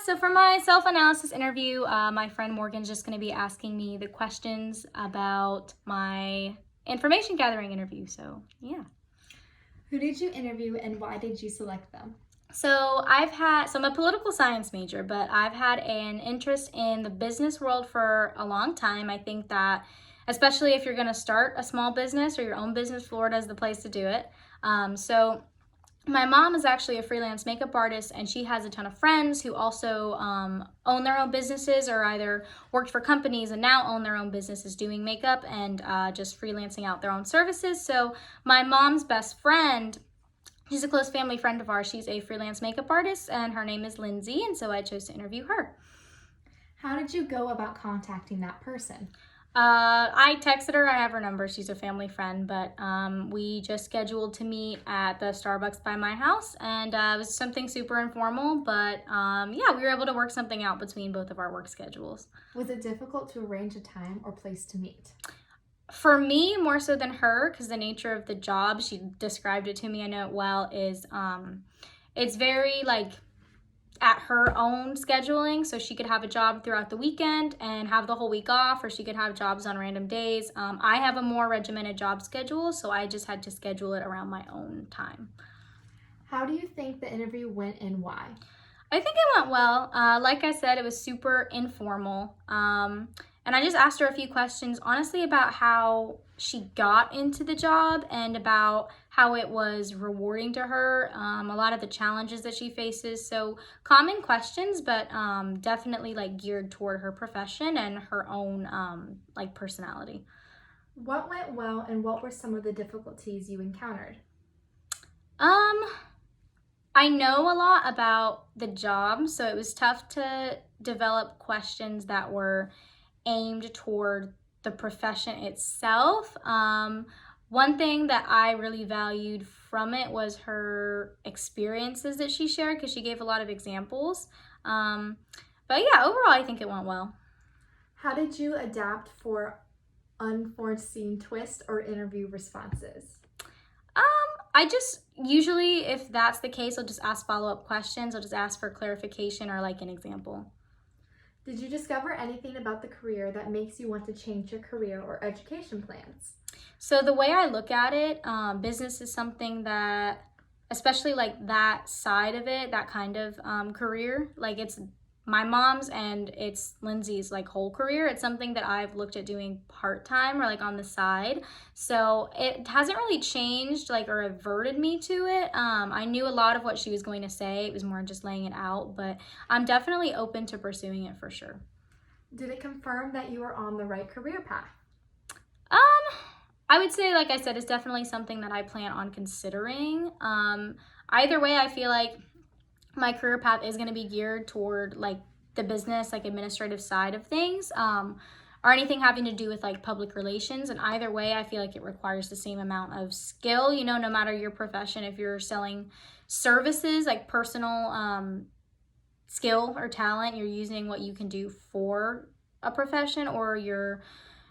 So for my self-analysis interview, my friend Morgan's just going to be asking me the questions about my information gathering interview. So yeah. Who did you interview and why did you select them? So I'm a political science major, but I've had an interest in the business world for a long time. I think that, especially if you're going to start a small business or your own business, Florida is the place to do it. So my mom is actually a freelance makeup artist, and she has a ton of friends who also own their own businesses or either worked for companies and now own their own businesses doing makeup and just freelancing out their own services. So my mom's best friend, she's a close family friend of ours. She's a freelance makeup artist, and her name is Lindsay, and so I chose to interview her. How did you go about contacting that person? I texted her. I have her number. She's a family friend, but we just scheduled to meet at the Starbucks by my house, and it was something super informal, but yeah, we were able to work something out between both of our work schedules. Was it difficult to arrange a time or place to meet? For me, more so than her, because the nature of the job, she described it to me, I know it well, is it's very like at her own scheduling, so she could have a job throughout the weekend and have the whole week off, or she could have jobs on random days. I have a more regimented job schedule, so I just had to schedule it around my own time. How do you think the interview went and why? I think it went well. Like I said, it was super informal. And I just asked her a few questions, honestly, about how she got into the job and about how it was rewarding to her, a lot of the challenges that she faces. So common questions, but definitely like geared toward her profession and her own like personality. What went well and what were some of the difficulties you encountered? I know a lot about the job, so it was tough to develop questions that were aimed toward the profession itself. One thing that I really valued from it was her experiences that she shared, because she gave a lot of examples. But yeah, overall, I think it went well. How did you adapt for unforeseen twists or interview responses? I just usually, if that's the case, I'll just ask follow-up questions. I'll just ask for clarification or like an example. Did you discover anything about the career that makes you want to change your career or education plans? So the way I look at it, business is something that, especially like that side of it, that kind of career, like it's my mom's and it's Lindsay's like whole career. It's something that I've looked at doing part-time or like on the side. So it hasn't really changed like or averted me to it. I knew a lot of what she was going to say. It was more just laying it out, but I'm definitely open to pursuing it for sure. Did it confirm that you are on the right career path? I would say, like I said, it's definitely something that I plan on considering. Either way, I feel like my career path is going to be geared toward like the business, like administrative side of things, or anything having to do with like public relations. And either way, I feel like it requires the same amount of skill, you know, no matter your profession. If you're selling services, like personal skill or talent, you're using what you can do for a profession, or you're,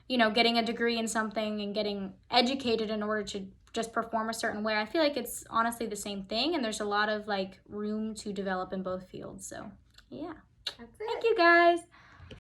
you know, getting a degree in something and getting educated in order to just perform a certain way. I feel like it's honestly the same thing, and there's a lot of like room to develop in both fields. So yeah. That's it. Thank you guys.